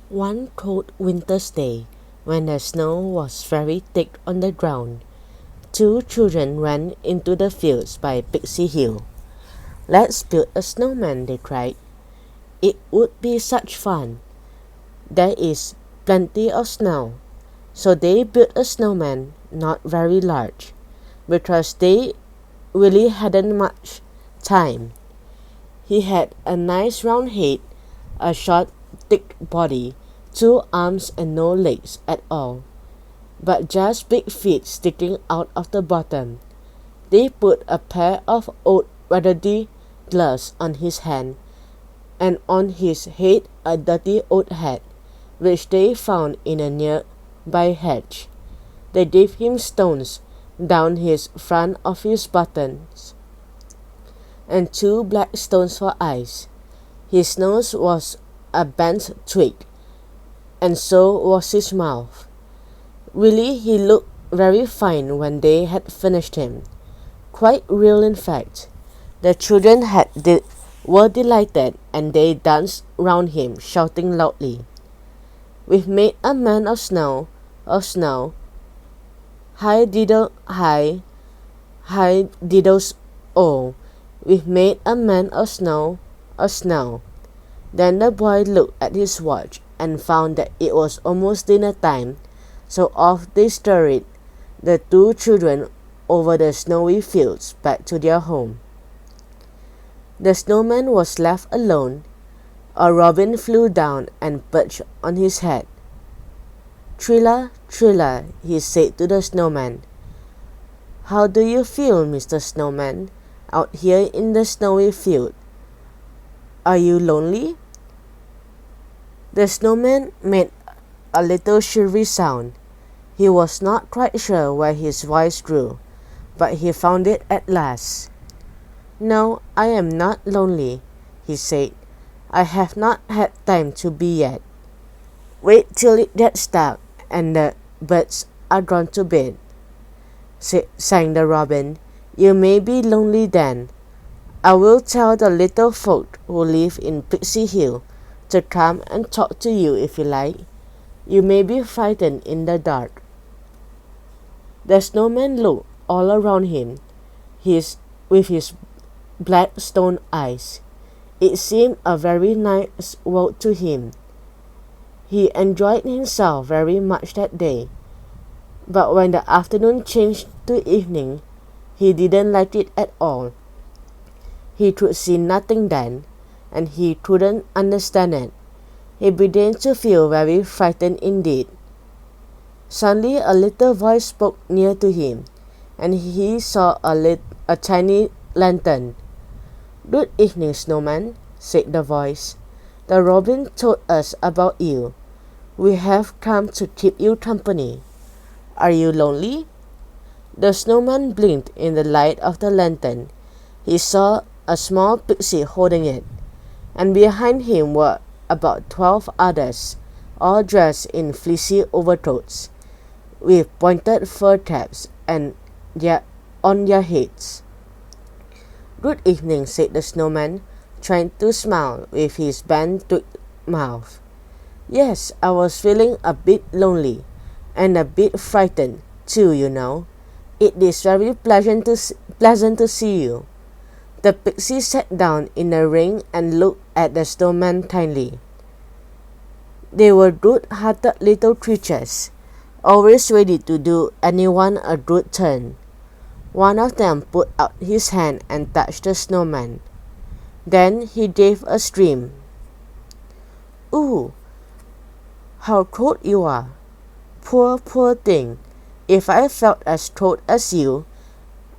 One cold winter's day, when the snow was very thick on the ground, two children ran into the fields by Pixie Hill. "Let's build a snowman," they cried. "It would be such fun. There is plenty of snow." So they built a snowman, not very large, because they really hadn't much time. He had a nice round head, a short, thick body, two arms and no legs at all, but just big feet sticking out of the bottom. They put a pair of old ruddy gloves on his hand, and on his head a dirty old hat, which they found in a nearby hedge. They gave him stones down his front of his buttons, and two black stones for eyes. His nose was a bent twig, and so was his mouth. Really, he looked very fine when they had finished him. Quite real, in fact. The children were delighted, and they danced round him, shouting loudly, "We've made a man of snow, of snow. Hi diddle hi diddles oh. We've made a man of snow, of snow." Then the boy looked at his watch and found that it was almost dinner time, so off they scurried, the two children, over the snowy fields back to their home. The snowman was left alone. A robin flew down and perched on his head. "Trilla, Trilla," he said to the snowman. "How do you feel, Mr. Snowman, out here in the snowy field? Are you lonely?" The snowman made a little shivery sound. He was not quite sure where his voice grew, but he found it at last. "No, I am not lonely," he said. "I have not had time to be yet. Wait till it gets dark and the birds are gone to bed," sang the robin. "You may be lonely then. I will tell the little folk who live in Pixie Hill to come and talk to you if you like. You may be frightened in the dark." The snowman looked all around him, with his black stone eyes. It seemed a very nice world to him. He enjoyed himself very much that day, but when the afternoon changed to evening, he didn't like it at all. He could see nothing then, and he couldn't understand it. He began to feel very frightened indeed. Suddenly a little voice spoke near to him, and he saw a tiny lantern. "Good evening, Snowman," said the voice. "The robin told us about you. We have come to keep you company. Are you lonely?" The snowman blinked in the light of the lantern. He saw a small pixie holding it, and behind him were about 12 others, all dressed in fleecy overcoats, with pointed fur caps on their heads. "Good evening," said the snowman, trying to smile with his bent-toothed mouth. "Yes, I was feeling a bit lonely, and a bit frightened, too, you know. It is very pleasant to see you." The pixie sat down in a ring and looked at the snowman kindly. They were good-hearted little creatures, always ready to do anyone a good turn. One of them put out his hand and touched the snowman. Then he gave a scream. "Ooh, how cold you are! Poor, poor thing! If I felt as cold as you,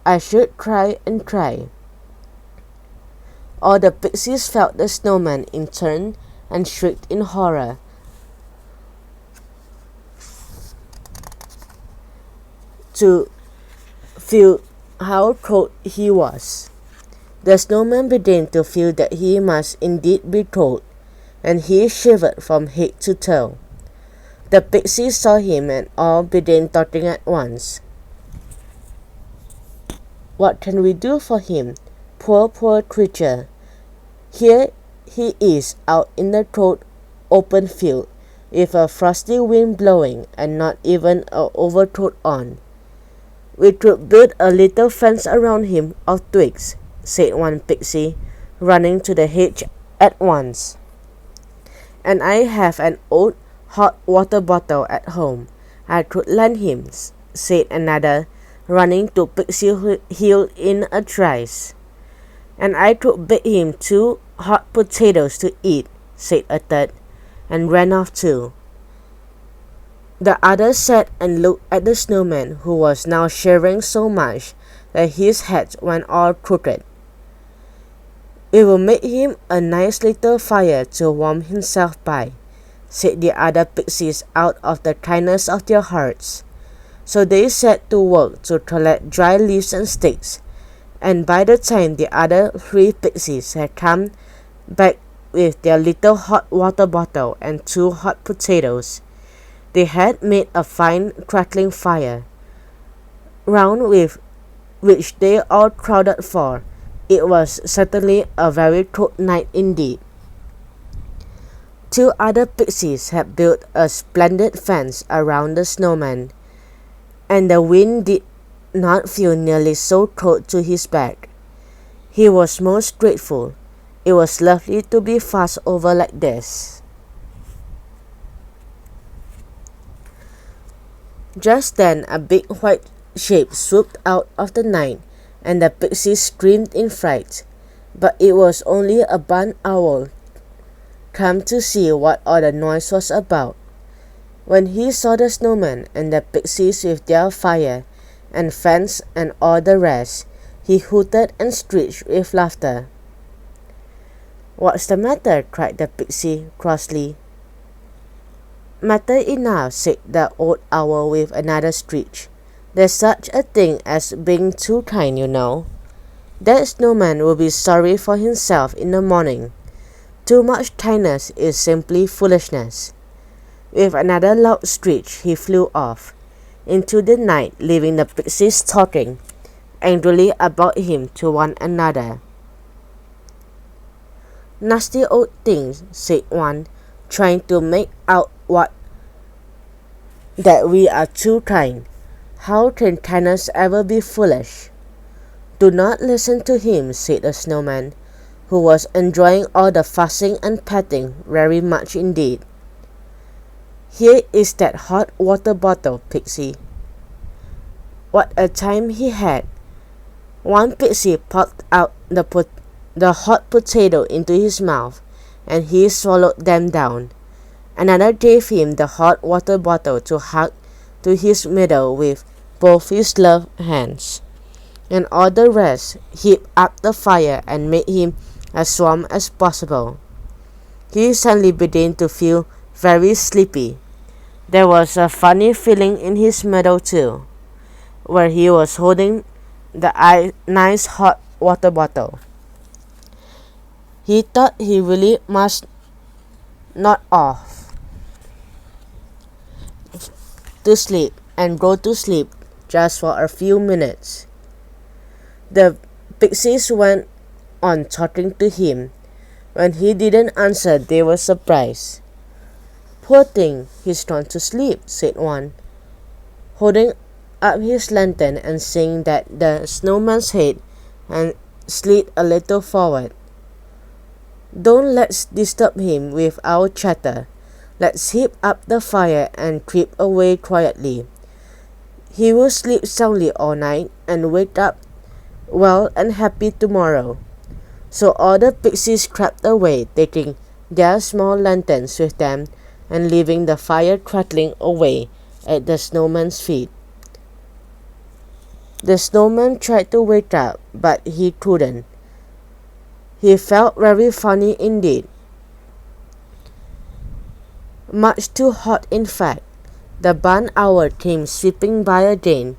I should cry and cry." All the pixies felt the snowman in turn and shrieked in horror. To feel how cold he was. The snowman began to feel that he must indeed be cold, and he shivered from head to toe. The pixies saw him and all began talking at once. "What can we do for him? Poor, poor creature. Here he is out in the cold open field, with a frosty wind blowing and not even a overcoat on. "We could build a little fence around him of twigs," said one pixie, running to the hedge at once. "And I have an old hot water bottle at home I could lend him," said another, running to Pixie Hill in a trice. "And I could bake him 2 hot potatoes to eat," said a third, and ran off too. The others sat and looked at the snowman, who was now shivering so much that his head went all crooked. "It will make him a nice little fire to warm himself by," said the other pixies out of the kindness of their hearts. So they set to work to collect dry leaves and sticks, and by the time the other 3 pixies had come back with their little hot water bottle and 2 hot potatoes, they had made a fine crackling fire, round with which they all crowded, for it was certainly a very cold night indeed. 2 other pixies had built a splendid fence around the snowman, and the wind did not feel nearly so cold to his back. He was most grateful. It was lovely to be fussed over like this. Just then a big white shape swooped out of the night, and the pixies screamed in fright. But it was only a barn owl, come to see what all the noise was about. When he saw the snowman and the pixies with their fire and fence and all the rest, he hooted and screeched with laughter. "What's the matter?" cried the pixie crossly. "Matter enough," said the old owl with another screech. "There's such a thing as being too kind, you know. That snowman will be sorry for himself in the morning. Too much kindness is simply foolishness." With another loud screech he flew off into the night, leaving the pixies talking angrily about him to one another. "Nasty old thing," said one, trying to make out that we are too kind. "How can kindness ever be foolish?" "Do not listen to him," said the snowman, who was enjoying all the fussing and patting very much indeed. "Here is that hot water bottle, Pixie." What a time he had! One pixie popped out the hot potato into his mouth, and he swallowed them down. Another gave him the hot water bottle to hug to his middle with both his gloved hands, and all the rest heaped up the fire and made him as warm as possible. He suddenly began to feel very sleepy. There was a funny feeling in his middle too, where he was holding the nice hot water bottle. He thought he really must nod off to sleep and go to sleep just for a few minutes. The pixies went on talking to him. When he didn't answer, they were surprised. "Poor thing, he's gone to sleep," said one, holding up his lantern and seeing that the snowman's head had slid a little forward. "Don't let's disturb him with our chatter. Let's heap up the fire and creep away quietly. He will sleep soundly all night and wake up well and happy tomorrow." So all the pixies crept away, taking their small lanterns with them and leaving the fire crackling away at the snowman's feet. The snowman tried to wake up, but he couldn't. He felt very funny indeed. Much too hot, in fact. The barn owl came sweeping by again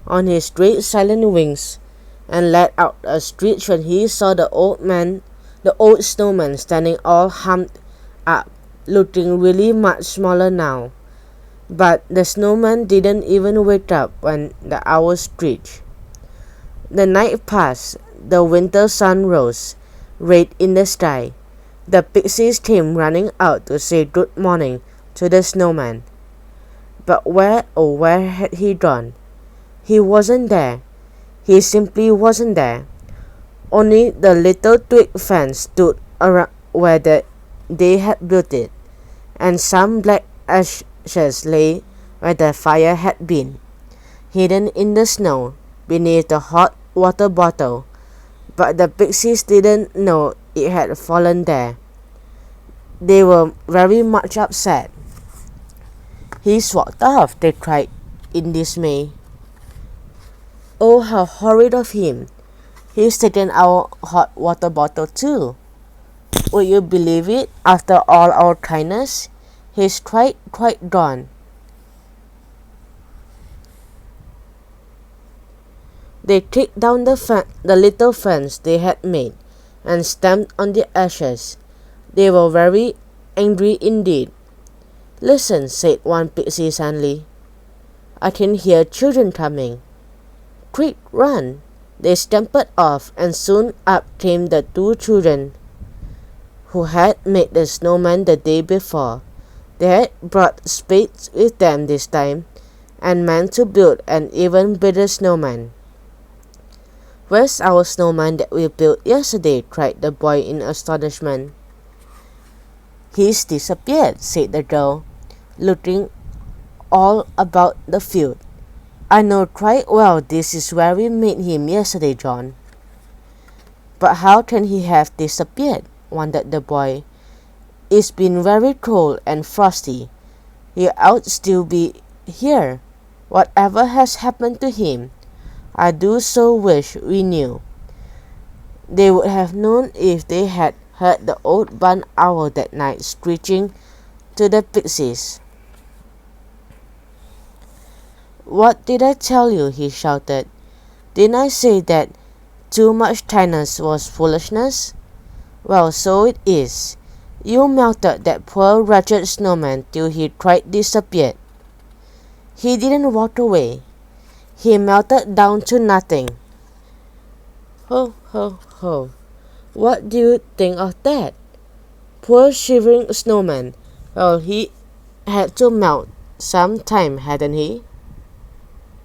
on his great silent wings, and let out a screech when he saw the old snowman standing all humped up, looking really much smaller now. But the snowman didn't even wake up when the owl screeched. The night passed. The winter sun rose red in the sky. The pixies came running out to say good morning to the snowman. But where had he gone? He wasn't there. He simply wasn't there. Only the little twig fence stood around where they had built it, and some black ashes lay where the fire had been, hidden in the snow beneath the hot water bottle. But the pixies didn't know it had fallen there. They were very much upset. "He's walked off," they cried in dismay. "Oh, how horrid of him! He's taken our hot water bottle too. Would you believe it? After all our kindness, he's quite gone." They kicked down the little fence they had made and stamped on the ashes. They were very angry indeed. "Listen," said one pixie suddenly. "I can hear children coming. Quick, run!" They scampered off, and soon up came the two children who had made the snowman the day before. They had brought spades with them this time, and meant to build an even bigger snowman. "Where's our snowman that we built yesterday?" cried the boy in astonishment. "He's disappeared," said the girl, looking all about the field. "I know quite well this is where we made him yesterday, John." "But how can he have disappeared?" wondered the boy. "It's been very cold and frosty. He ought still be here. Whatever has happened to him? I do so wish we knew." They would have known if they had heard the old barn owl that night screeching to the pixies. "What did I tell you?" he shouted. "Didn't I say that too much kindness was foolishness? Well, so it is. You melted that poor wretched snowman till he quite disappeared. He didn't walk away. He melted down to nothing. Ho, ho, ho. What do you think of that? Poor shivering snowman. Well, he had to melt some time, hadn't he?"